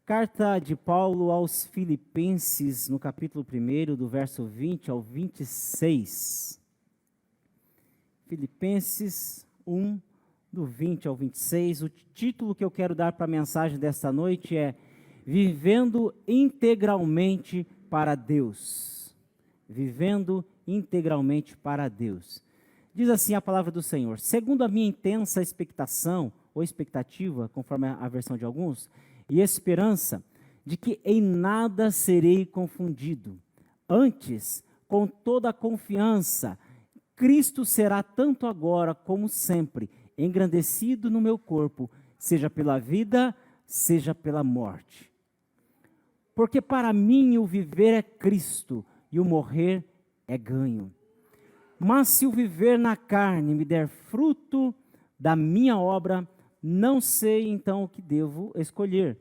Carta de Paulo aos Filipenses, no capítulo 1, do verso 20 ao 26. Filipenses 1, do 20 ao 26. O título que eu quero dar para a mensagem desta noite é Vivendo integralmente para Deus. Vivendo integralmente para Deus. Diz assim a palavra do Senhor: segundo a minha intensa expectação, ou expectativa, conforme a versão de alguns, e esperança de que em nada serei confundido. Antes, com toda a confiança, Cristo será tanto agora como sempre engrandecido no meu corpo, seja pela vida, seja pela morte. Porque para mim o viver é Cristo e o morrer é ganho. Mas se o viver na carne me der fruto da minha obra, não sei então o que devo escolher.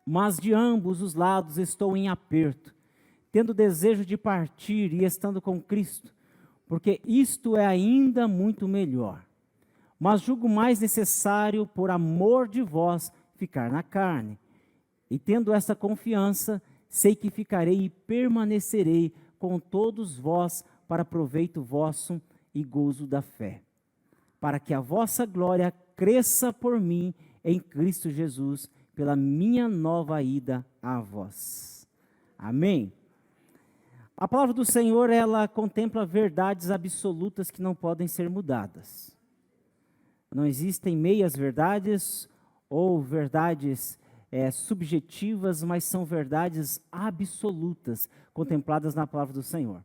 Mas de ambos os lados estou em aperto, tendo desejo de partir e estando com Cristo, porque isto é ainda muito melhor. Mas julgo mais necessário, por amor de vós, ficar na carne. E tendo essa confiança, sei que ficarei e permanecerei com todos vós para proveito vosso e gozo da fé, para que a vossa glória cresça por mim em Cristo Jesus, pela minha nova ida a vós. Amém? A palavra do Senhor, ela contempla verdades absolutas que não podem ser mudadas. Não existem meias verdades ou verdades subjetivas, mas são verdades absolutas contempladas na palavra do Senhor.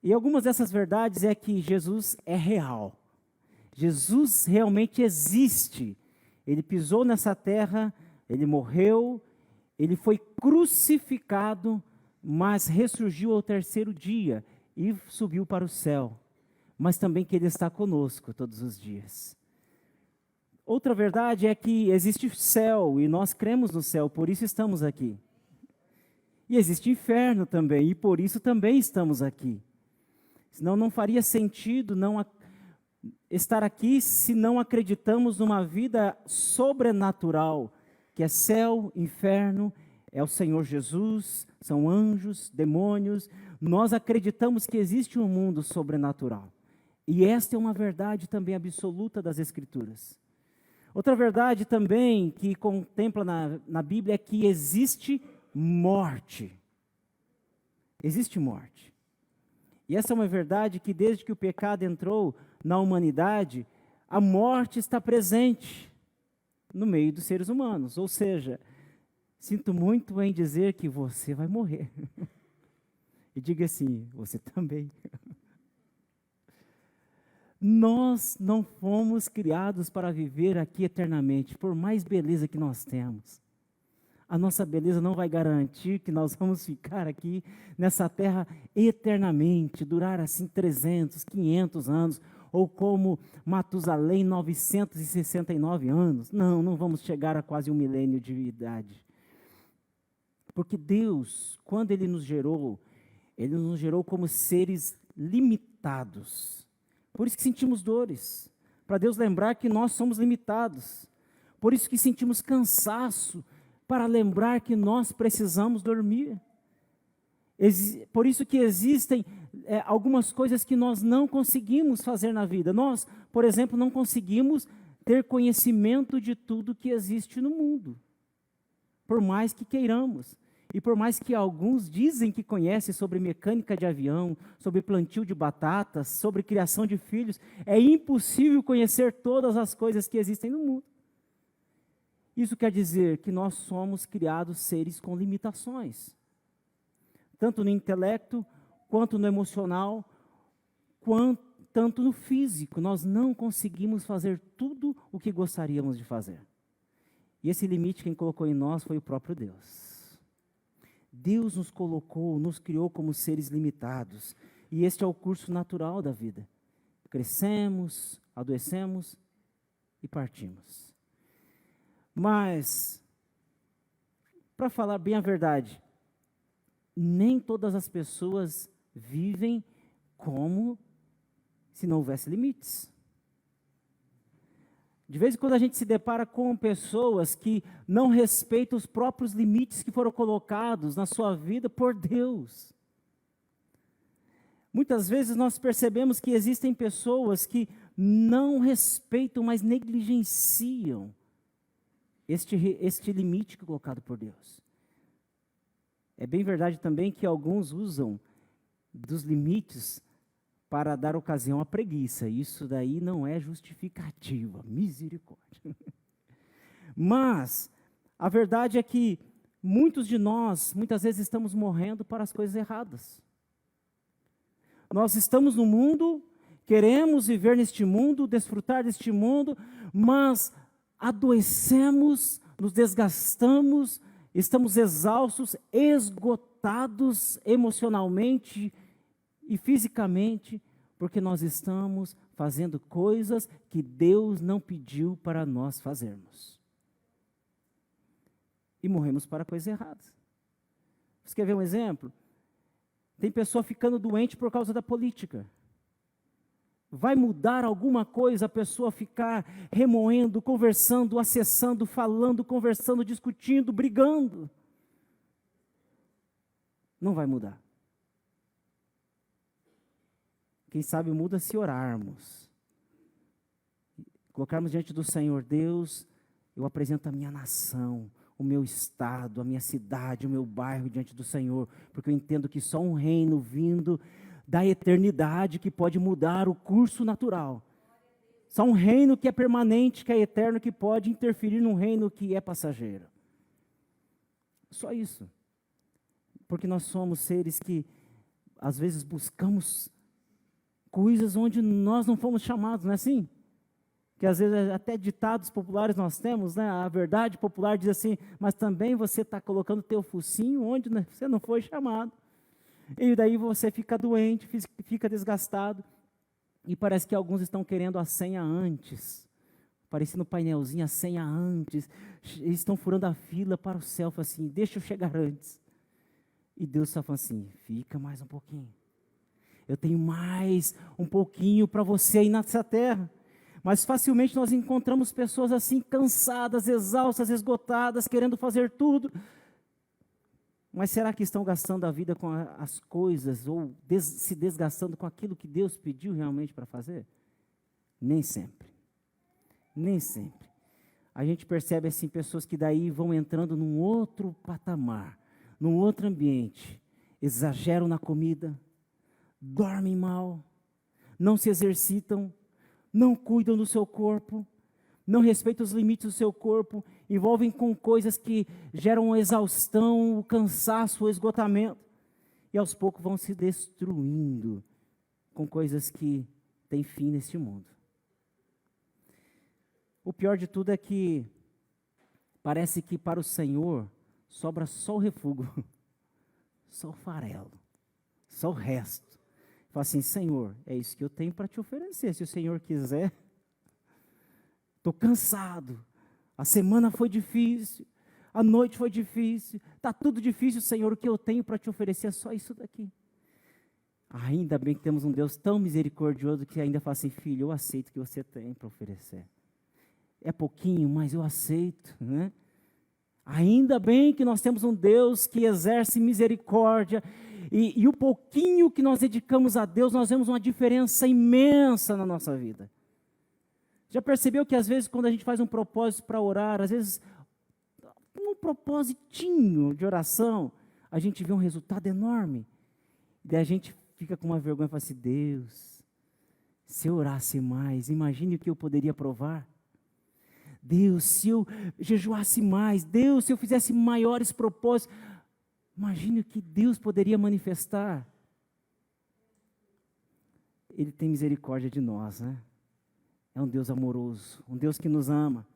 E algumas dessas verdades é que Jesus é real. Jesus realmente existe. Ele pisou nessa terra, ele morreu, ele foi crucificado, mas ressurgiu ao terceiro dia e subiu para o céu. Mas também que ele está conosco todos os dias. Outra verdade é que existe céu e nós cremos no céu, por isso estamos aqui. E existe inferno também e por isso também estamos aqui. Senão não faria sentido estar aqui se não acreditamos numa vida sobrenatural, que é céu, inferno, é o Senhor Jesus, são anjos, demônios. Nós acreditamos que existe um mundo sobrenatural. E esta é uma verdade também absoluta das Escrituras. Outra verdade também que contempla na Bíblia é que existe morte. Existe morte. E essa é uma verdade que desde que o pecado entrou na humanidade, a morte está presente no meio dos seres humanos. Ou seja, sinto muito em dizer que você vai morrer. E diga assim, você também. Nós não fomos criados para viver aqui eternamente, por mais beleza que nós temos. A nossa beleza não vai garantir que nós vamos ficar aqui nessa terra eternamente, durar assim 300, 500 anos, ou como Matusalém, 969 anos. Não vamos chegar a quase 1 milênio de idade. Porque Deus, quando Ele nos gerou como seres limitados. Por isso que sentimos dores, para Deus lembrar que nós somos limitados. Por isso que sentimos cansaço, para lembrar que nós precisamos dormir. Por isso que existem algumas coisas que nós não conseguimos fazer na vida. Nós, por exemplo, não conseguimos ter conhecimento de tudo que existe no mundo. Por mais que queiramos. E por mais que alguns dizem que conhecem sobre mecânica de avião, sobre plantio de batatas, sobre criação de filhos, é impossível conhecer todas as coisas que existem no mundo. Isso quer dizer que nós somos criados seres com limitações, tanto no intelecto, quanto no emocional, tanto no físico. Nós não conseguimos fazer tudo o que gostaríamos de fazer. E esse limite quem colocou em nós foi o próprio Deus. Deus nos colocou, nos criou como seres limitados. E este é o curso natural da vida. Crescemos, adoecemos e partimos. Mas, para falar bem a verdade, nem todas as pessoas vivem como se não houvesse limites. De vez em quando a gente se depara com pessoas que não respeitam os próprios limites que foram colocados na sua vida por Deus. Muitas vezes nós percebemos que existem pessoas que não respeitam, mas negligenciam este limite colocado por Deus. É bem verdade também que alguns usam dos limites para dar ocasião à preguiça. Isso daí não é justificativa, misericórdia. Mas a verdade é que muitos de nós, muitas vezes estamos morrendo para as coisas erradas. Nós estamos no mundo, queremos viver neste mundo, desfrutar deste mundo, mas adoecemos, nos desgastamos, estamos exaustos, esgotados emocionalmente e fisicamente, porque nós estamos fazendo coisas que Deus não pediu para nós fazermos. E morremos para coisas erradas. Você quer ver um exemplo? Tem pessoa ficando doente por causa da política. Vai mudar alguma coisa a pessoa ficar remoendo, conversando, acessando, falando, conversando, discutindo, brigando? Não vai mudar. Quem sabe muda se orarmos. Colocarmos diante do Senhor: Deus, eu apresento a minha nação, o meu estado, a minha cidade, o meu bairro diante do Senhor, porque eu entendo que só um reino vindo da eternidade que pode mudar o curso natural. Só um reino que é permanente, que é eterno, que pode interferir num reino que é passageiro. Só isso. Porque nós somos seres que, às vezes, buscamos coisas onde nós não fomos chamados, não é assim? Que às vezes até ditados populares nós temos, né? A verdade popular diz assim: mas também você está colocando teu focinho onde você não foi chamado. E daí você fica doente, fica desgastado. E parece que alguns estão querendo a senha antes. Aparece no painelzinho a senha antes. Eles estão furando a fila para o céu, assim: deixa eu chegar antes. E Deus está falando assim: fica mais um pouquinho. Eu tenho mais um pouquinho para você aí nessa terra. Mas facilmente nós encontramos pessoas assim, cansadas, exaustas, esgotadas, querendo fazer tudo. Mas será que estão gastando a vida com as coisas, ou se desgastando com aquilo que Deus pediu realmente para fazer? Nem sempre. Nem sempre. A gente percebe assim, pessoas que daí vão entrando num outro patamar, num outro ambiente, exageram na comida, dormem mal, não se exercitam, não cuidam do seu corpo, não respeitam os limites do seu corpo, envolvem com coisas que geram exaustão, o cansaço, o esgotamento, e aos poucos vão se destruindo com coisas que têm fim neste mundo. O pior de tudo é que parece que para o Senhor sobra só o refúgio, só o farelo, só o resto. Fala assim: Senhor, é isso que eu tenho para te oferecer, se o Senhor quiser. Estou cansado, a semana foi difícil, a noite foi difícil, está tudo difícil, Senhor, o que eu tenho para te oferecer é só isso daqui. Ainda bem que temos um Deus tão misericordioso que ainda fala assim: filho, eu aceito o que você tem para oferecer. É pouquinho, mas eu aceito, né? Ainda bem que nós temos um Deus que exerce misericórdia, e o pouquinho que nós dedicamos a Deus, nós vemos uma diferença imensa na nossa vida. Já percebeu que às vezes quando a gente faz um propósito para orar, às vezes um propositinho de oração, a gente vê um resultado enorme. E daí a gente fica com uma vergonha e fala assim: Deus, se eu orasse mais, imagine o que eu poderia provar. Deus, se eu jejuasse mais, Deus, se eu fizesse maiores propósitos, imagine o que Deus poderia manifestar. Ele tem misericórdia de nós, né? É um Deus amoroso, um Deus que nos ama.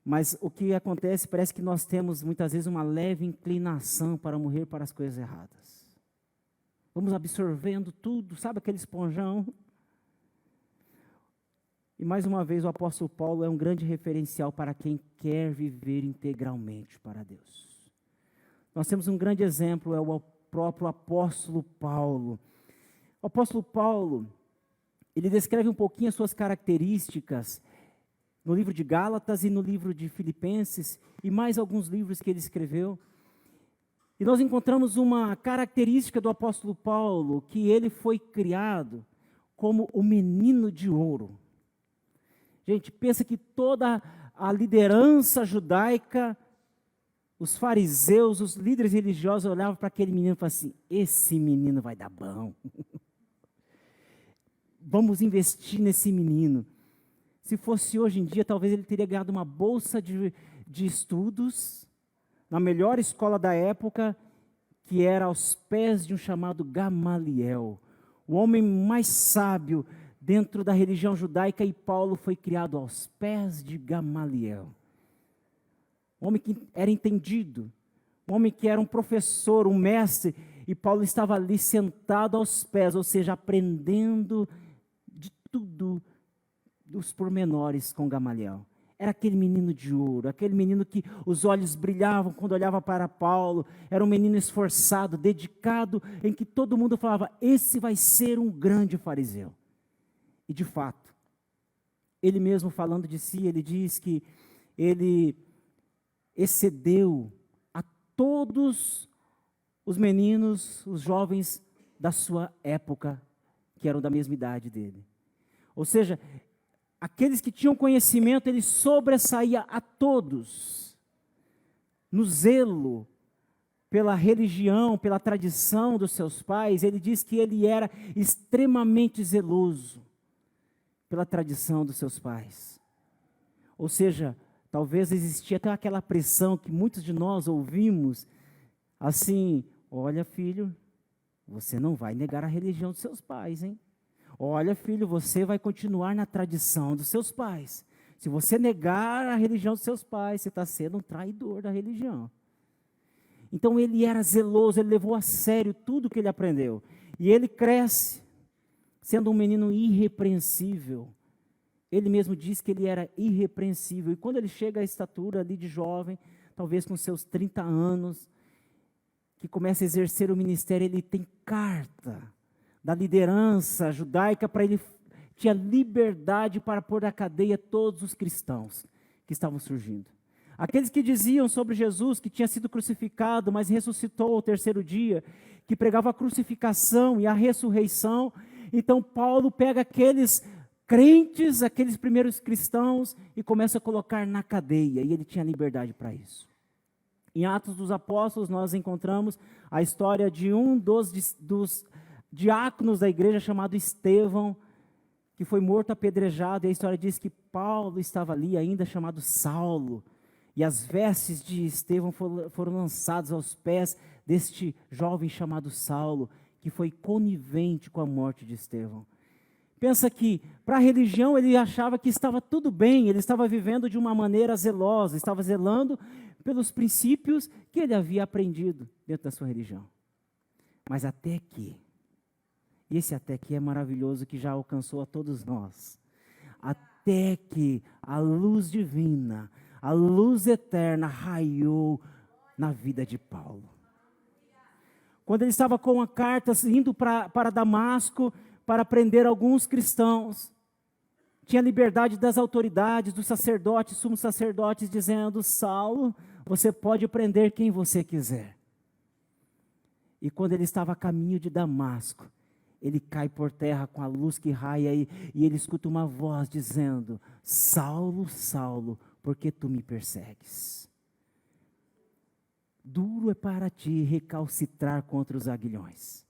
Mas o que acontece, parece que nós temos muitas vezes uma leve inclinação para morrer para as coisas erradas. Vamos absorvendo tudo, sabe aquele esponjão? E mais uma vez o apóstolo Paulo é um grande referencial para quem quer viver integralmente para Deus. Nós temos um grande exemplo, é o próprio apóstolo Paulo. O apóstolo Paulo, ele descreve um pouquinho as suas características no livro de Gálatas e no livro de Filipenses, e mais alguns livros que ele escreveu. E nós encontramos uma característica do apóstolo Paulo, que ele foi criado como o menino de ouro. Gente, pensa que toda a liderança judaica, os fariseus, os líderes religiosos olhavam para aquele menino e falavam assim: esse menino vai dar bom. Vamos investir nesse menino. Se fosse hoje em dia, talvez ele teria ganhado uma bolsa de estudos na melhor escola da época, que era aos pés de um chamado Gamaliel, o homem mais sábio dentro da religião judaica, e Paulo foi criado aos pés de Gamaliel. Um homem que era entendido, um homem que era um professor, um mestre, e Paulo estava ali sentado aos pés, ou seja, aprendendo de tudo, os pormenores com Gamaliel. Era aquele menino de ouro, aquele menino que os olhos brilhavam quando olhava para Paulo, era um menino esforçado, dedicado, em que todo mundo falava: esse vai ser um grande fariseu. E de fato, ele mesmo falando de si, ele diz que ele excedeu a todos os meninos, os jovens da sua época, que eram da mesma idade dele. Ou seja, aqueles que tinham conhecimento, ele sobressaía a todos, no zelo pela religião, pela tradição dos seus pais. Ele diz que ele era extremamente zeloso pela tradição dos seus pais. Ou seja, talvez existia até aquela pressão que muitos de nós ouvimos, assim: olha, filho, você não vai negar a religião dos seus pais, hein? Olha, filho, você vai continuar na tradição dos seus pais. Se você negar a religião dos seus pais, você está sendo um traidor da religião. Então ele era zeloso, ele levou a sério tudo que ele aprendeu. E ele cresce, sendo um menino irrepreensível. Ele mesmo diz que ele era irrepreensível. E quando ele chega à estatura ali de jovem, talvez com seus 30 anos, que começa a exercer o ministério, ele tem carta da liderança judaica para ele, tinha liberdade para pôr na cadeia todos os cristãos que estavam surgindo. Aqueles que diziam sobre Jesus que tinha sido crucificado, mas ressuscitou ao terceiro dia, que pregava a crucificação e a ressurreição. Então Paulo pega aqueles crentes, aqueles primeiros cristãos, e começa a colocar na cadeia, e ele tinha liberdade para isso. Em Atos dos Apóstolos nós encontramos a história de um dos diáconos da igreja chamado Estevão, que foi morto apedrejado, e a história diz que Paulo estava ali ainda chamado Saulo, e as vestes de Estevão foram lançadas aos pés deste jovem chamado Saulo, que foi conivente com a morte de Estevão. Pensa que, para a religião, ele achava que estava tudo bem, ele estava vivendo de uma maneira zelosa, estava zelando pelos princípios que ele havia aprendido dentro da sua religião. Mas até que, e esse até que é maravilhoso, que já alcançou a todos nós, até que a luz divina, a luz eterna raiou na vida de Paulo. Quando ele estava com a carta indo para Damasco para prender alguns cristãos, tinha liberdade das autoridades, dos sacerdotes, sumos sacerdotes, dizendo: Saulo, você pode prender quem você quiser. E quando ele estava a caminho de Damasco, ele cai por terra com a luz que raia e ele escuta uma voz dizendo: Saulo, Saulo, por que tu me persegues? Duro é para ti recalcitrar contra os aguilhões.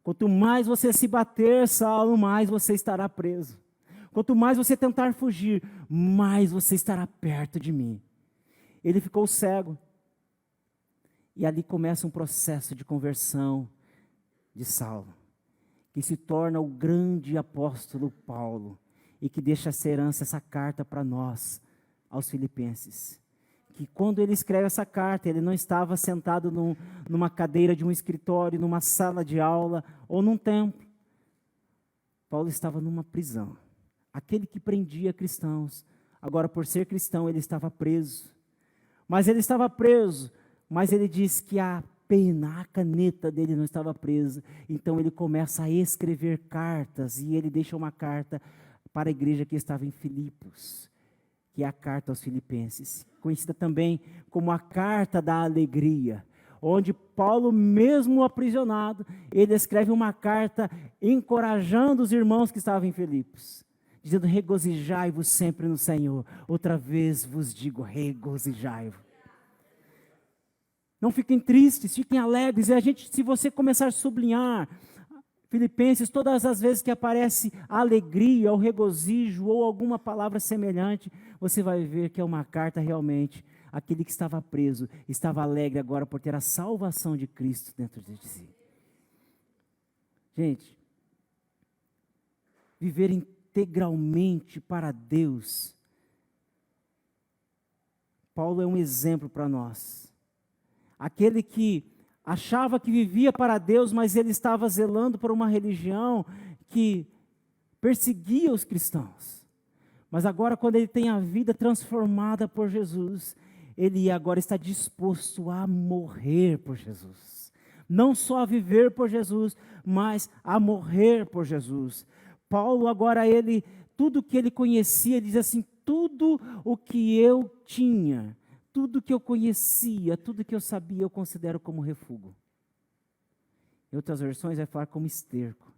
Quanto mais você se bater, Saulo, mais você estará preso. Quanto mais você tentar fugir, mais você estará perto de mim. Ele ficou cego. E ali começa um processo de conversão de Saulo, que se torna o grande apóstolo Paulo, e que deixa essa herança, essa carta para nós, aos filipenses. Que quando ele escreve essa carta, ele não estava sentado numa cadeira de um escritório, numa sala de aula ou num templo. Paulo estava numa prisão. Aquele que prendia cristãos, agora por ser cristão ele estava preso. Mas ele estava preso, mas ele diz que a pena, a caneta dele não estava presa. Então ele começa a escrever cartas, e ele deixa uma carta para a igreja que estava em Filipos. que é a carta aos Filipenses, conhecida também como a carta da alegria, onde Paulo, mesmo aprisionado, ele escreve uma carta encorajando os irmãos que estavam em Filipos, dizendo: regozijai-vos sempre no Senhor. Outra vez vos digo, regozijai-vos. Não fiquem tristes, fiquem alegres. E se você começar a sublinhar Filipenses, todas as vezes que aparece alegria, ou regozijo, ou alguma palavra semelhante, você vai ver que é uma carta realmente. Aquele que estava preso, estava alegre agora por ter a salvação de Cristo dentro de si. Gente, viver integralmente para Deus, Paulo é um exemplo para nós. Aquele que achava que vivia para Deus, mas ele estava zelando por uma religião que perseguia os cristãos. Mas agora, quando ele tem a vida transformada por Jesus, ele agora está disposto a morrer por Jesus. Não só a viver por Jesus, mas a morrer por Jesus. Paulo agora, tudo que ele conhecia, ele diz assim: tudo o que eu tinha, tudo que eu conhecia, tudo que eu sabia, eu considero como refúgio. Em outras versões vai falar como esterco.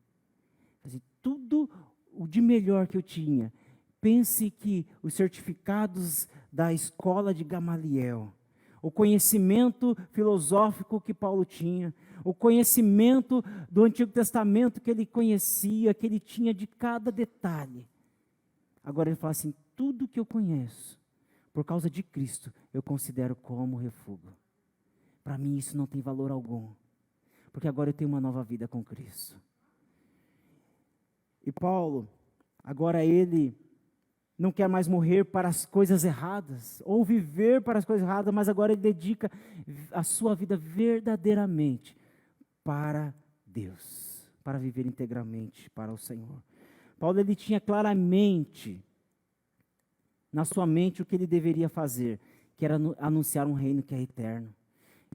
Assim, tudo o de melhor que eu tinha. Pense que os certificados da escola de Gamaliel, o conhecimento filosófico que Paulo tinha, o conhecimento do Antigo Testamento que ele conhecia, que ele tinha de cada detalhe. Agora ele fala assim: tudo que eu conheço, por causa de Cristo, eu considero como refúgio. Para mim isso não tem valor algum, porque agora eu tenho uma nova vida com Cristo. E Paulo, agora ele não quer mais morrer para as coisas erradas, ou viver para as coisas erradas, mas agora ele dedica a sua vida verdadeiramente para Deus, para viver integralmente para o Senhor. Paulo, ele tinha claramente na sua mente o que ele deveria fazer, que era anunciar um reino que é eterno.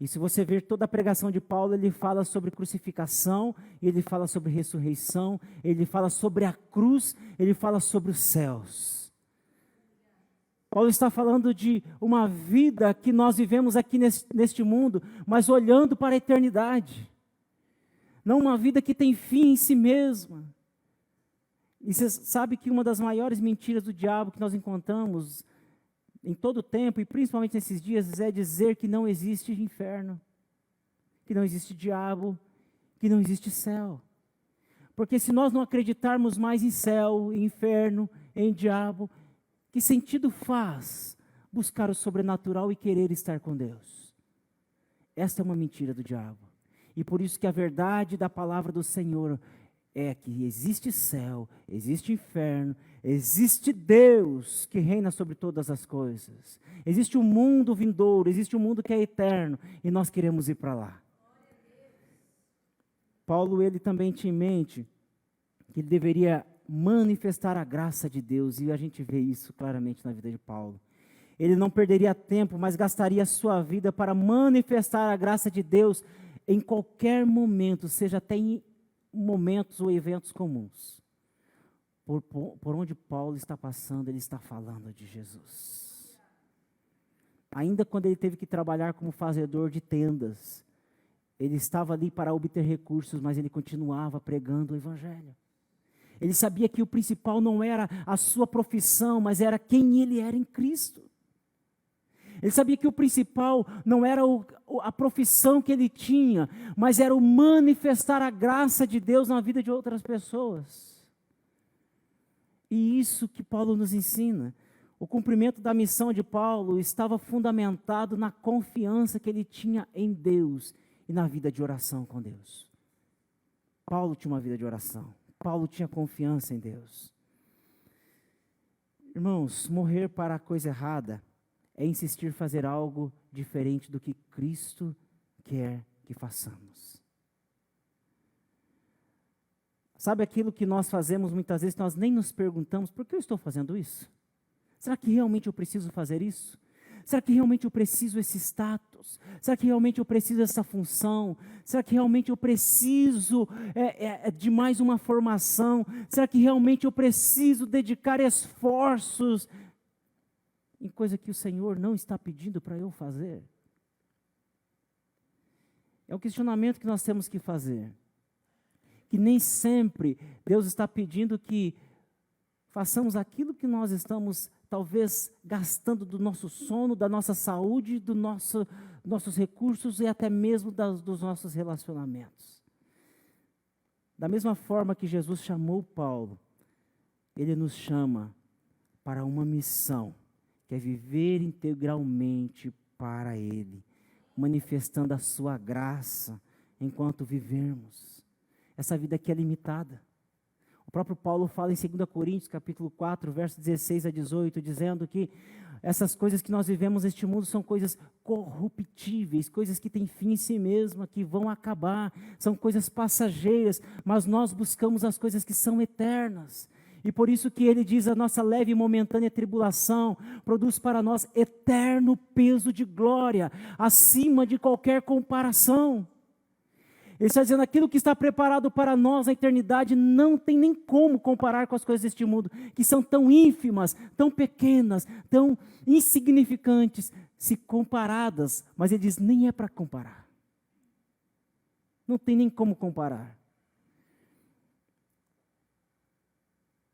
E se você ver toda a pregação de Paulo, ele fala sobre crucificação, ele fala sobre ressurreição, ele fala sobre a cruz, ele fala sobre os céus. Paulo está falando de uma vida que nós vivemos aqui neste mundo, mas olhando para a eternidade. Não uma vida que tem fim em si mesma. E você sabe que uma das maiores mentiras do diabo que nós encontramos em todo o tempo, e principalmente nesses dias, é dizer que não existe inferno, que não existe diabo, que não existe céu. Porque se nós não acreditarmos mais em céu, em inferno, em diabo, que sentido faz buscar o sobrenatural e querer estar com Deus? Esta é uma mentira do diabo. E por isso que a verdade da palavra do Senhor é que existe céu, existe inferno, existe Deus que reina sobre todas as coisas. Existe um mundo vindouro, existe um mundo que é eterno e nós queremos ir para lá. Paulo, ele também tinha em mente que ele deveria manifestar a graça de Deus, e a gente vê isso claramente na vida de Paulo. Ele não perderia tempo, mas gastaria a sua vida para manifestar a graça de Deus em qualquer momento, seja até em momentos ou eventos comuns. Por onde Paulo está passando, ele está falando de Jesus. Ainda quando ele teve que trabalhar como fazedor de tendas, ele estava ali para obter recursos, mas ele continuava pregando o Evangelho. Ele sabia que o principal não era a sua profissão, mas era quem ele era em Cristo. Ele sabia que o principal não era a profissão que ele tinha, mas era o manifestar a graça de Deus na vida de outras pessoas. E isso que Paulo nos ensina. O cumprimento da missão de Paulo estava fundamentado na confiança que ele tinha em Deus e na vida de oração com Deus. Paulo tinha uma vida de oração. Paulo tinha confiança em Deus. Irmãos, morrer para a coisa errada é insistir em fazer algo diferente do que Cristo quer que façamos. Sabe aquilo que nós fazemos muitas vezes, nós nem nos perguntamos: por que eu estou fazendo isso? Será que realmente eu preciso fazer isso? Será que realmente eu preciso esse status? Será que realmente eu preciso dessa função? Será que realmente eu preciso de mais uma formação? Será que realmente eu preciso dedicar esforços? em coisa que o Senhor não está pedindo para eu fazer? É um questionamento que nós temos que fazer. Que nem sempre Deus está pedindo que façamos aquilo que nós estamos, talvez, gastando do nosso sono, da nossa saúde, nossos recursos e até mesmo dos nossos relacionamentos. Da mesma forma que Jesus chamou Paulo, Ele nos chama para uma missão, que é viver integralmente para Ele, manifestando a sua graça enquanto vivermos. Essa vida aqui é limitada. O próprio Paulo fala em 2 Coríntios, capítulo 4, versos 16 a 18, dizendo que essas coisas que nós vivemos neste mundo são coisas corruptíveis, coisas que têm fim em si mesma, que vão acabar, são coisas passageiras, mas nós buscamos as coisas que são eternas. E por isso que ele diz, a nossa leve e momentânea tribulação produz para nós eterno peso de glória, acima de qualquer comparação. Ele está dizendo, aquilo que está preparado para nós na eternidade não tem nem como comparar com as coisas deste mundo, que são tão ínfimas, tão pequenas, tão insignificantes, se comparadas. Mas ele diz, nem é para comparar. Não tem nem como comparar.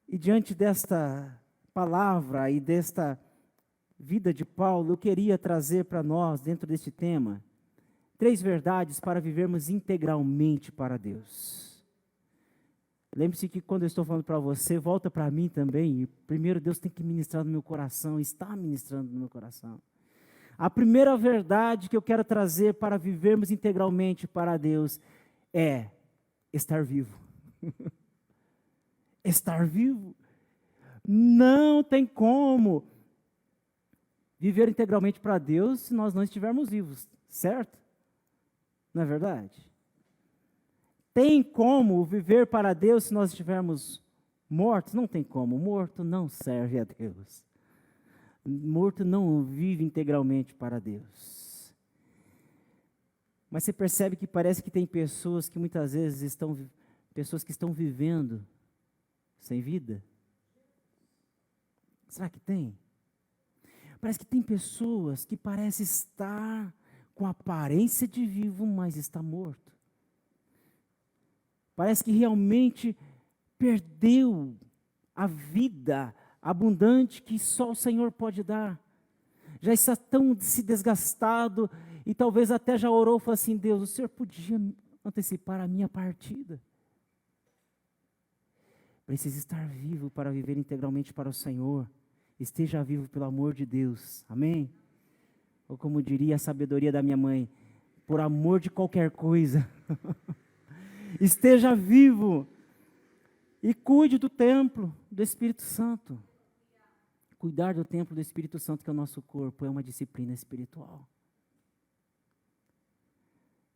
E diante desta palavra e desta vida de Paulo, eu queria trazer para nós, dentro deste tema, 3 verdades para vivermos integralmente para Deus. Lembre-se que quando eu estou falando para você, volta para mim também. E primeiro Deus tem que ministrar no meu coração, está ministrando no meu coração. A primeira verdade que eu quero trazer para vivermos integralmente para Deus é estar vivo. Estar vivo. Não tem como viver integralmente para Deus se nós não estivermos vivos, certo? Não é verdade? Tem como viver para Deus se nós estivermos mortos? Não tem como. Morto não serve a Deus. Morto não vive integralmente para Deus. Mas você percebe que parece que tem pessoas que muitas vezes estão vivendo sem vida? Será que tem? Parece que tem pessoas que parecem estar com aparência de vivo, mas está morto. Parece que realmente perdeu a vida abundante que só o Senhor pode dar. Já está tão se desgastado e talvez até já orou e falou assim, Deus, o Senhor podia antecipar a minha partida. Precisa estar vivo para viver integralmente para o Senhor. Esteja vivo pelo amor de Deus. Amém? Ou como diria a sabedoria da minha mãe, por amor de qualquer coisa. Esteja vivo e cuide do templo do Espírito Santo. Cuidar do templo do Espírito Santo, que é o nosso corpo, é uma disciplina espiritual.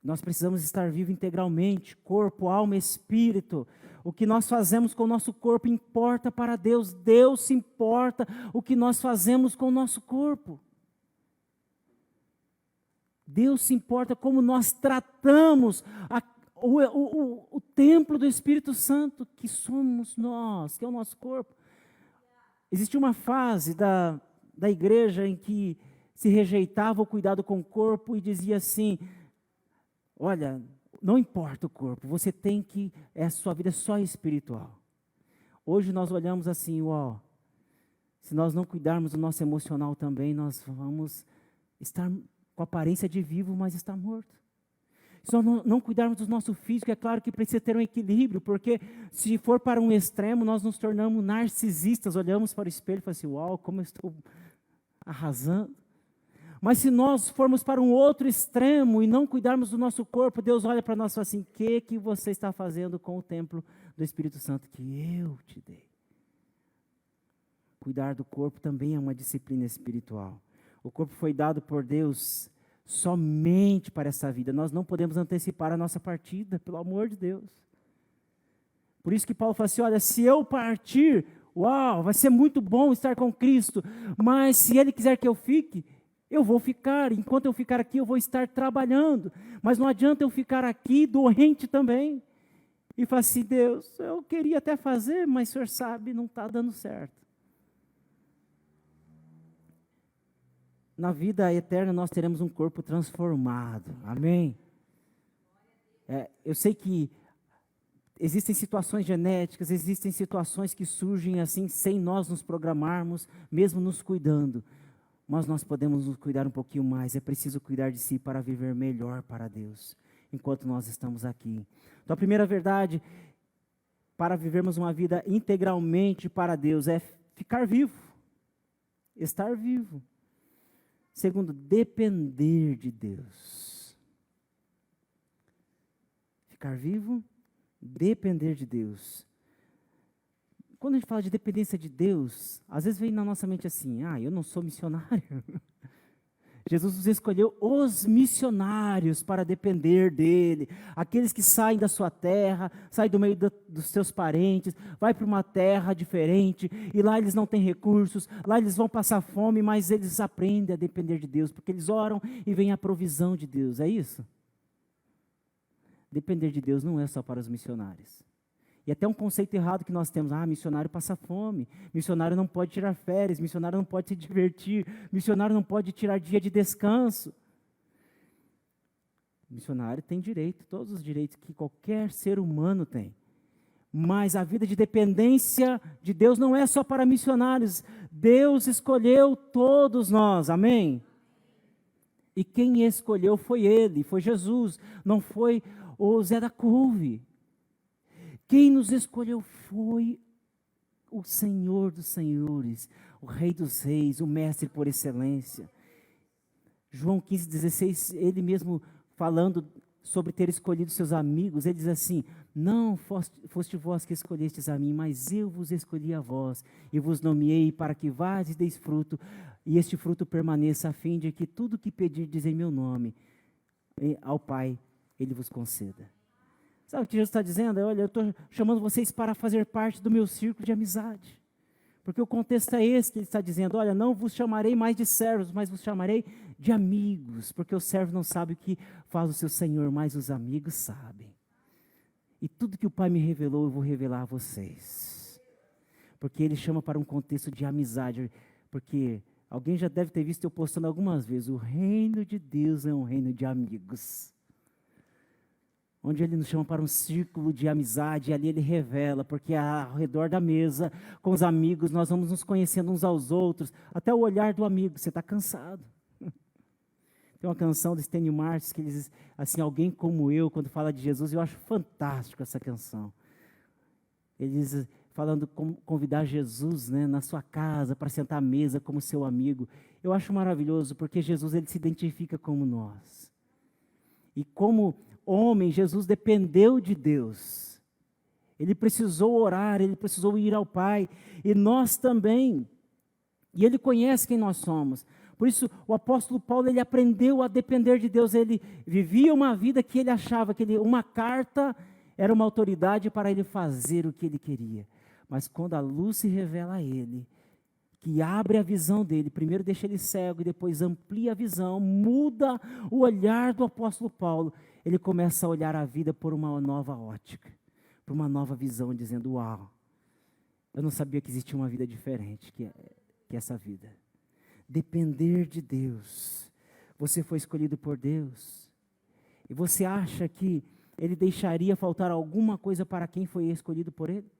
Nós precisamos estar vivos integralmente, corpo, alma, espírito. O que nós fazemos com o nosso corpo importa para Deus. Deus se importa o que nós fazemos com o nosso corpo. Deus se importa como nós tratamos o templo do Espírito Santo, que somos nós, que é o nosso corpo. Existiu uma fase da igreja em que se rejeitava o cuidado com o corpo e dizia assim, olha, não importa o corpo, você tem que, sua vida é só espiritual. Hoje nós olhamos assim, se nós não cuidarmos do nosso emocional também, nós vamos estar com aparência de vivo, mas está morto. Se nós não cuidarmos do nosso físico, é claro que precisa ter um equilíbrio, porque se for para um extremo, nós nos tornamos narcisistas, olhamos para o espelho e falamos assim, uau, como eu estou arrasando. Mas se nós formos para um outro extremo e não cuidarmos do nosso corpo, Deus olha para nós e fala assim, o que você está fazendo com o templo do Espírito Santo que eu te dei? Cuidar do corpo também é uma disciplina espiritual. O corpo foi dado por Deus somente para essa vida. Nós não podemos antecipar a nossa partida, pelo amor de Deus. Por isso que Paulo fala assim, olha, se eu partir, vai ser muito bom estar com Cristo, mas se Ele quiser que eu fique, eu vou ficar. Enquanto eu ficar aqui, eu vou estar trabalhando. Mas não adianta eu ficar aqui doente também. E falar assim, Deus, eu queria até fazer, mas o Senhor sabe, não está dando certo. na vida eterna nós teremos um corpo transformado. Amém? Eu sei que existem situações genéticas, existem situações que surgem assim, sem nós nos programarmos, mesmo nos cuidando. Mas nós podemos nos cuidar um pouquinho mais. É preciso cuidar de si para viver melhor para Deus, enquanto nós estamos aqui. Então, a primeira verdade, para vivermos uma vida integralmente para Deus, é ficar vivo, estar vivo. Segundo, depender de Deus. Ficar vivo, depender de Deus. Quando a gente fala de dependência de Deus, às vezes vem na nossa mente assim, eu não sou missionário. Jesus nos escolheu os missionários para depender dEle. Aqueles que saem da sua terra, saem do meio dos seus parentes, vai para uma terra diferente, e lá eles não têm recursos, lá eles vão passar fome, mas eles aprendem a depender de Deus, porque eles oram e vem a provisão de Deus, é isso? Depender de Deus não é só para os missionários. E até um conceito errado que nós temos, missionário passa fome, missionário não pode tirar férias, missionário não pode se divertir, missionário não pode tirar dia de descanso. Missionário tem direito, todos os direitos que qualquer ser humano tem. Mas a vida de dependência de Deus não é só para missionários. Deus escolheu todos nós, amém? E quem escolheu foi Ele, foi Jesus, não foi o Zé da Couve. Quem nos escolheu foi o Senhor dos Senhores, o Rei dos Reis, o Mestre por excelência. João 15,16, ele mesmo falando sobre ter escolhido seus amigos, ele diz assim, não foste vós que escolhestes a mim, mas eu vos escolhi a vós, e vos nomeei para que vás e deis fruto, e este fruto permaneça, a fim de que tudo que pedirdes em meu nome, ao Pai, Ele vos conceda. Sabe o que Jesus está dizendo? Olha, eu estou chamando vocês para fazer parte do meu círculo de amizade. Porque o contexto é esse que ele está dizendo. Olha, não vos chamarei mais de servos, mas vos chamarei de amigos. Porque o servo não sabe o que faz o seu senhor, mas os amigos sabem. E tudo que o Pai me revelou, eu vou revelar a vocês. Porque ele chama para um contexto de amizade. Porque alguém já deve ter visto eu postando algumas vezes. O reino de Deus é um reino de amigos. Onde ele nos chama para um círculo de amizade, e ali ele revela, porque ao redor da mesa, com os amigos, nós vamos nos conhecendo uns aos outros, até o olhar do amigo, você está cansado. Tem uma canção do Stênio Martins, que ele diz assim, alguém como eu, quando fala de Jesus, eu acho fantástico essa canção. Ele diz, falando como convidar Jesus, né, na sua casa, para sentar à mesa como seu amigo. Eu acho maravilhoso, porque Jesus, ele se identifica como nós. E como homem, Jesus dependeu de Deus. Ele precisou orar, ele precisou ir ao Pai. E nós também. E ele conhece quem nós somos. Por isso, o apóstolo Paulo, ele aprendeu a depender de Deus. Ele vivia uma vida que ele achava que uma carta era uma autoridade para ele fazer o que ele queria. Mas quando a luz se revela a ele, que abre a visão dele, primeiro deixa ele cego e depois amplia a visão, muda o olhar do apóstolo Paulo, ele começa a olhar a vida por uma nova ótica, por uma nova visão, dizendo, uau, eu não sabia que existia uma vida diferente que essa vida. Depender de Deus. Você foi escolhido por Deus. E você acha que ele deixaria faltar alguma coisa para quem foi escolhido por ele?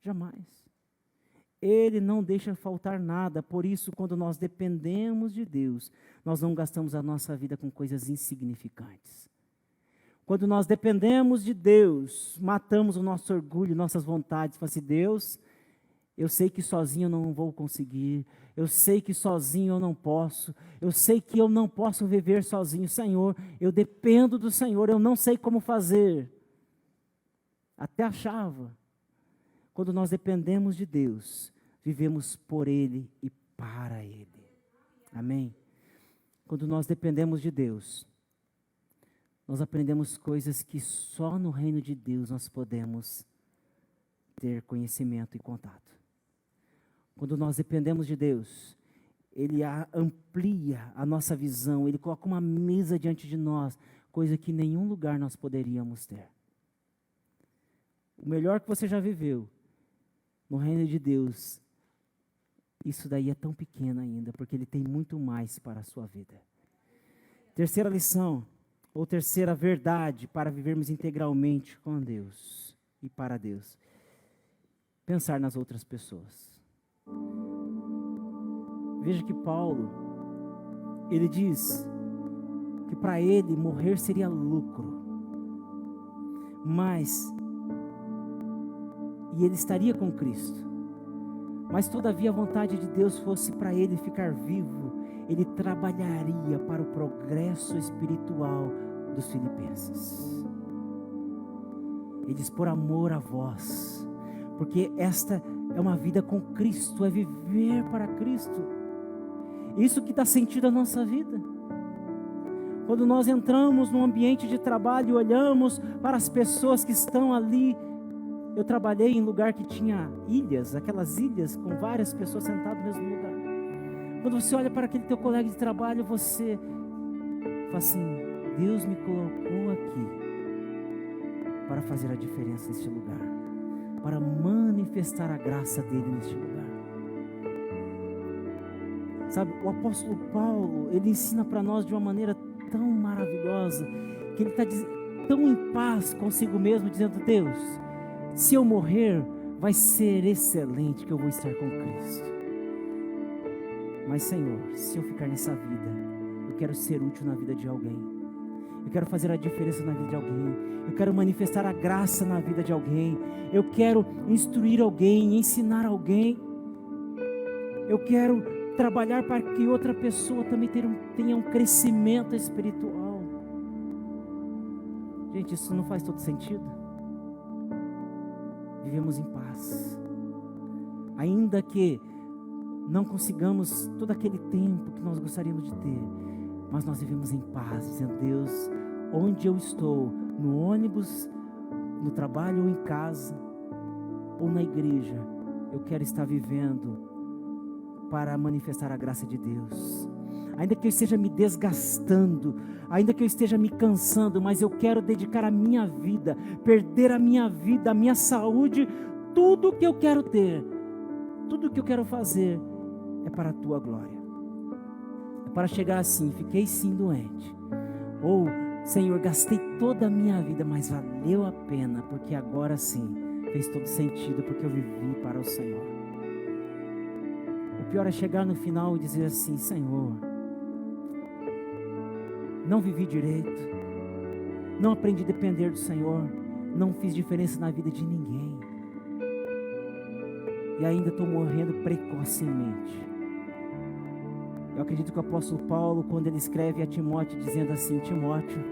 Jamais. Ele não deixa faltar nada, por isso, quando nós dependemos de Deus, nós não gastamos a nossa vida com coisas insignificantes. Quando nós dependemos de Deus, matamos o nosso orgulho, nossas vontades, fala assim, Deus, eu sei que sozinho eu não vou conseguir, eu sei que sozinho eu não posso, eu sei que eu não posso viver sozinho, Senhor, eu dependo do Senhor, eu não sei como fazer. Até achava. Quando nós dependemos de Deus, vivemos por Ele e para Ele. Amém? Quando nós dependemos de Deus, nós aprendemos coisas que só no reino de Deus nós podemos ter conhecimento e contato. Quando nós dependemos de Deus, Ele amplia a nossa visão, Ele coloca uma mesa diante de nós, coisa que em nenhum lugar nós poderíamos ter. O melhor que você já viveu no reino de Deus isso daí é tão pequeno ainda, porque Ele tem muito mais para a sua vida. Terceira lição, ou terceira verdade para vivermos integralmente com Deus e para Deus. Pensar nas outras pessoas. Veja que Paulo, ele diz que para ele morrer seria lucro. E ele estaria com Cristo. Mas todavia a vontade de Deus fosse para ele ficar vivo, ele trabalharia para o progresso espiritual dos filipenses. Ele diz, por amor a vós, porque esta é uma vida com Cristo, é viver para Cristo. Isso que dá sentido à nossa vida. Quando nós entramos num ambiente de trabalho e olhamos para as pessoas que estão ali. Eu trabalhei em lugar que tinha ilhas, aquelas ilhas com várias pessoas sentadas no mesmo lugar. Quando você olha para aquele teu colega de trabalho, você fala assim, Deus me colocou aqui para fazer a diferença neste lugar, para manifestar a graça dele neste lugar. Sabe, o apóstolo Paulo, ele ensina para nós de uma maneira tão maravilhosa, que ele está tão em paz consigo mesmo, dizendo, Deus, se eu morrer, vai ser excelente que eu vou estar com Cristo. Mas Senhor, se eu ficar nessa vida, eu quero ser útil na vida de alguém. Eu quero fazer a diferença na vida de alguém. Eu quero manifestar a graça na vida de alguém. Eu quero instruir alguém, ensinar alguém. Eu quero trabalhar para que outra pessoa também tenha um crescimento espiritual. Gente, isso não faz todo sentido? Vivemos em paz, ainda que não consigamos todo aquele tempo que nós gostaríamos de ter, mas nós vivemos em paz, dizendo, Deus, onde eu estou, no ônibus, no trabalho ou em casa, ou na igreja, eu quero estar vivendo para manifestar a graça de Deus. Ainda que eu esteja me desgastando, ainda que eu esteja me cansando, mas eu quero dedicar a minha vida, perder a minha vida, a minha saúde, tudo que eu quero ter, tudo que eu quero fazer é para a tua glória. É para chegar assim, fiquei sim doente, ou Senhor, gastei toda a minha vida, mas valeu a pena, porque agora sim, fez todo sentido, porque eu vivi para o Senhor. O pior é chegar no final e dizer assim, Senhor, não vivi direito, não aprendi a depender do Senhor, não fiz diferença na vida de ninguém, e ainda estou morrendo precocemente. Eu acredito que o apóstolo Paulo, quando ele escreve a Timóteo, dizendo assim, Timóteo,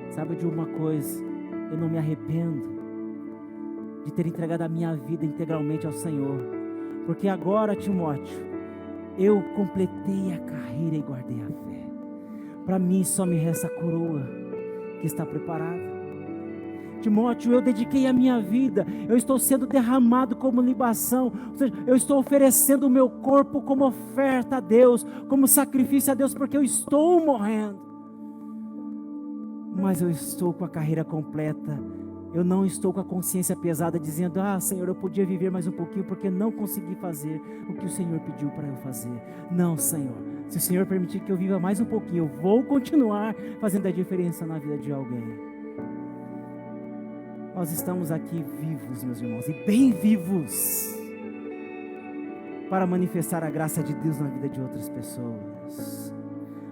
sabe de uma coisa, eu não me arrependo de ter entregado a minha vida integralmente ao Senhor, porque agora, Timóteo, eu completei a carreira e guardei a fé. Para mim só me resta a coroa que está preparada. Timóteo, eu dediquei a minha vida, eu estou sendo derramado como libação, ou seja, eu estou oferecendo o meu corpo como oferta a Deus, como sacrifício a Deus, porque eu estou morrendo. Mas eu estou com a carreira completa, eu não estou com a consciência pesada, dizendo, Senhor, eu podia viver mais um pouquinho, porque não consegui fazer o que o Senhor pediu para eu fazer. Não, Senhor, se o Senhor permitir que eu viva mais um pouquinho, eu vou continuar fazendo a diferença na vida de alguém. Nós estamos aqui vivos, meus irmãos, e bem vivos, para manifestar a graça de Deus na vida de outras pessoas.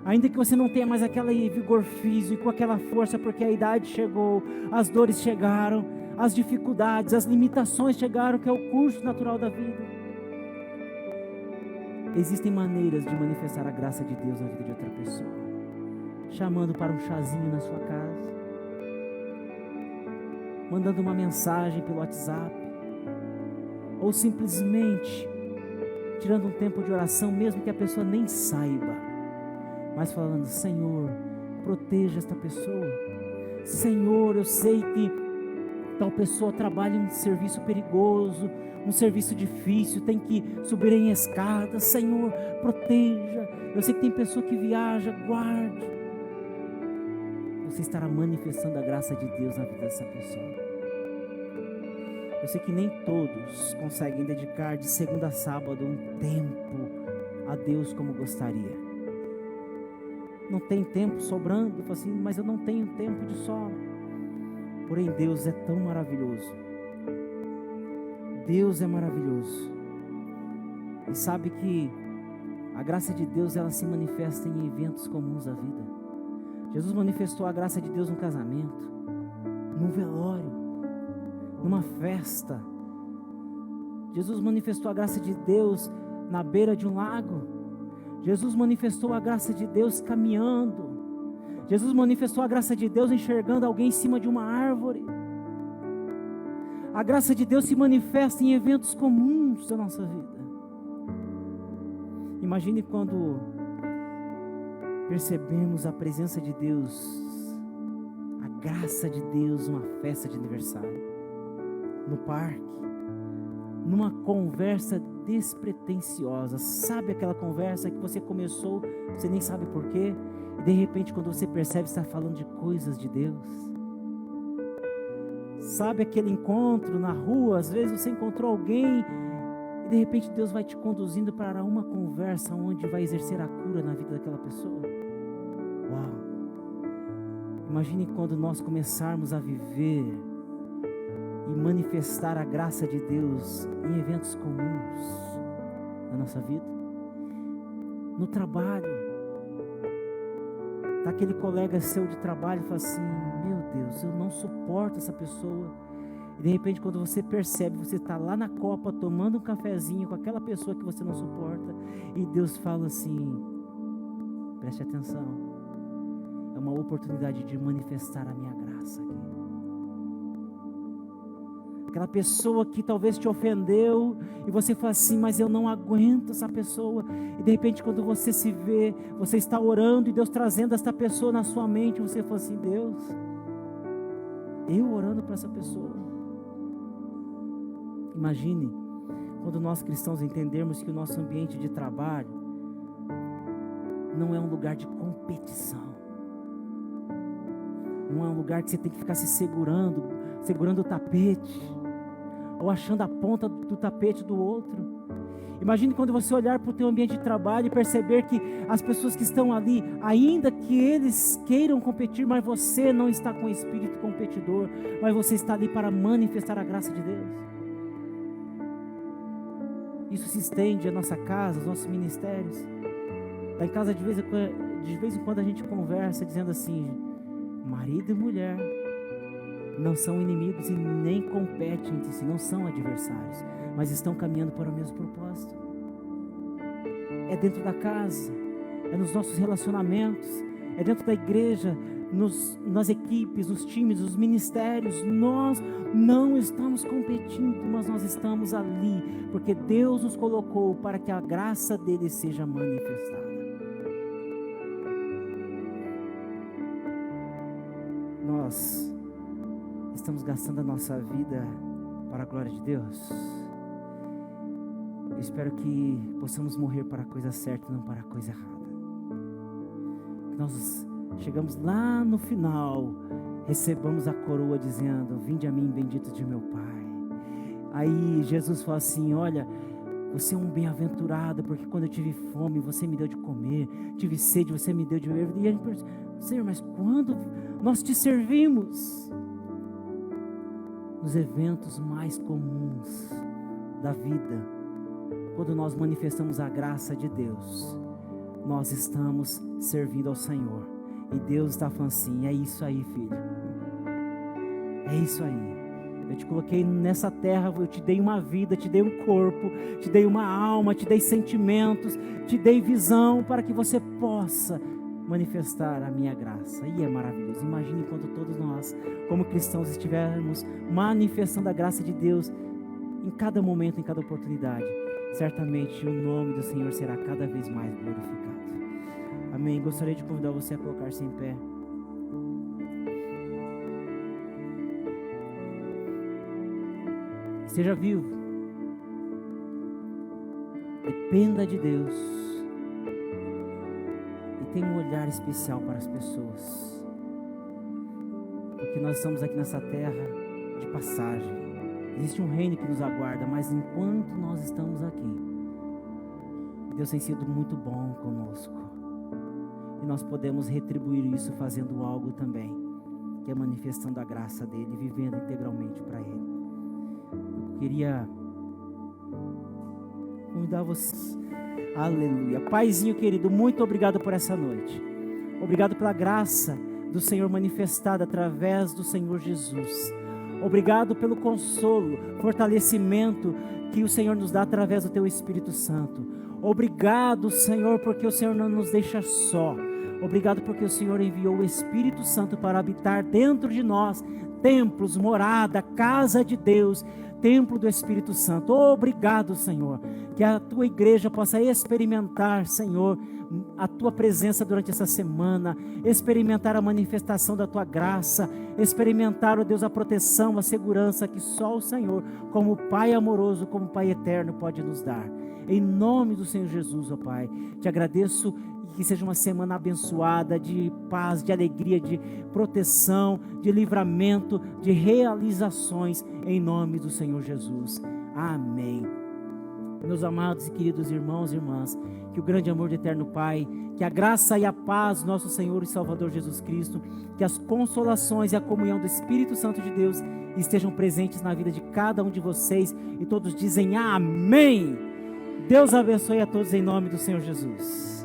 Ainda que você não tenha mais aquele vigor físico, aquela força, porque a idade chegou, as dores chegaram, as dificuldades, as limitações chegaram, que é o curso natural da vida. Existem maneiras de manifestar a graça de Deus na vida de outra pessoa. Chamando para um chazinho na sua casa, mandando uma mensagem pelo WhatsApp, ou simplesmente tirando um tempo de oração, mesmo que a pessoa nem saiba, mas falando, Senhor, proteja esta pessoa. Senhor, eu sei que tal pessoa trabalha em um serviço perigoso, um serviço difícil, tem que subir em escadas. Senhor, proteja. Eu sei que tem pessoa que viaja, guarde. Você estará manifestando a graça de Deus na vida dessa pessoa. Eu sei que nem todos conseguem dedicar de segunda a sábado um tempo a Deus como gostaria. Não tem tempo sobrando, eu falo assim, mas eu não tenho tempo de sobra. Porém, Deus é tão maravilhoso. Deus é maravilhoso. E sabe que a graça de Deus, ela se manifesta em eventos comuns da vida. Jesus manifestou a graça de Deus no casamento, num velório, numa festa. Jesus manifestou a graça de Deus na beira de um lago. Jesus manifestou a graça de Deus caminhando. Jesus manifestou a graça de Deus enxergando alguém em cima de uma árvore. A graça de Deus se manifesta em eventos comuns da nossa vida. Imagine quando percebemos a presença de Deus, a graça de Deus numa festa de aniversário, no parque, numa conversa despretensiosa. Sabe aquela conversa que você começou, você nem sabe porquê, e de repente quando você percebe, está falando de coisas de Deus. Sabe aquele encontro na rua, às vezes você encontrou alguém e de repente Deus vai te conduzindo para uma conversa onde vai exercer a cura na vida daquela pessoa. Uau! Imagine quando nós começarmos a viver e manifestar a graça de Deus em eventos comuns na nossa vida. No trabalho, tá aquele colega seu de trabalho e fala assim, meu Deus, eu não suporto essa pessoa. E de repente quando você percebe, você está lá na copa tomando um cafezinho com aquela pessoa que você não suporta, e Deus fala assim, preste atenção, é uma oportunidade de manifestar a minha graça aqui. Aquela pessoa que talvez te ofendeu, e você fala assim, mas eu não aguento essa pessoa, e de repente quando você se vê, você está orando, e Deus trazendo essa pessoa na sua mente, você fala assim, Deus, eu orando para essa pessoa. Imagine, quando nós cristãos entendermos que o nosso ambiente de trabalho não é um lugar de competição, não é um lugar que você tem que ficar se segurando o tapete, ou achando a ponta do tapete do outro. Imagine quando você olhar para o teu ambiente de trabalho e perceber que as pessoas que estão ali, ainda que eles queiram competir, mas você não está com espírito competidor, mas você está ali para manifestar a graça de Deus. Isso se estende à nossa casa, aos nossos ministérios. Lá em casa de vez em quando a gente conversa dizendo assim, marido e mulher não são inimigos e nem competem entre si, não são adversários, mas estão caminhando para o mesmo propósito. É dentro da casa, é nos nossos relacionamentos, é dentro da igreja, nas equipes, nos times, nos ministérios. Nós não estamos competindo, mas nós estamos ali, porque Deus nos colocou para que a graça dele seja manifestada. Nós estamos gastando a nossa vida para a glória de Deus. Eu espero que possamos morrer para a coisa certa e não para a coisa errada. Que nós chegamos lá no final, recebamos a coroa dizendo, vinde a mim bendito de meu Pai. Aí Jesus fala assim, olha, você é um bem-aventurado, porque quando eu tive fome, você me deu de comer, tive sede, você me deu de beber. E a gente pensa, Senhor, mas quando nós te servimos? Nos eventos mais comuns da vida, quando nós manifestamos a graça de Deus, nós estamos servindo ao Senhor. E Deus está falando assim, é isso aí, filho, é isso aí, eu te coloquei nessa terra, eu te dei uma vida, te dei um corpo, te dei uma alma, te dei sentimentos, te dei visão, para que você possa manifestar a minha graça. E é maravilhoso. Imagine quando todos nós, como cristãos, estivermos manifestando a graça de Deus em cada momento, em cada oportunidade. Certamente o nome do Senhor será cada vez mais glorificado. Amém. Gostaria de convidar você a colocar-se em pé. Seja vivo. Dependa de Deus. E tenha um olhar especial para as pessoas. Porque nós estamos aqui nessa terra de passagem. Existe um reino que nos aguarda, mas enquanto nós estamos aqui, Deus tem sido muito bom conosco. E nós podemos retribuir isso fazendo algo também, que é manifestando a graça dele, vivendo integralmente para ele. Eu queria convidar vocês. Aleluia. Paizinho querido, muito obrigado por essa noite. Obrigado pela graça do Senhor manifestada através do Senhor Jesus. Obrigado pelo consolo, fortalecimento que o Senhor nos dá através do Teu Espírito Santo. Obrigado, Senhor, porque o Senhor não nos deixa só. Obrigado porque o Senhor enviou o Espírito Santo para habitar dentro de nós, templos, morada, casa de Deus, templo do Espírito Santo. Obrigado, Senhor, que a Tua igreja possa experimentar, Senhor, a Tua presença durante essa semana, experimentar a manifestação da Tua graça, experimentar, ó Deus, a proteção, a segurança que só o Senhor, como Pai amoroso, como Pai eterno, pode nos dar. Em nome do Senhor Jesus, ó Pai, te agradeço, que seja uma semana abençoada, de paz, de alegria, de proteção, de livramento, de realizações, em nome do Senhor Jesus. Amém. Meus amados e queridos irmãos e irmãs, que o grande amor do eterno Pai, que a graça e a paz do nosso Senhor e Salvador Jesus Cristo, que as consolações e a comunhão do Espírito Santo de Deus estejam presentes na vida de cada um de vocês, e todos dizem amém. Deus abençoe a todos em nome do Senhor Jesus.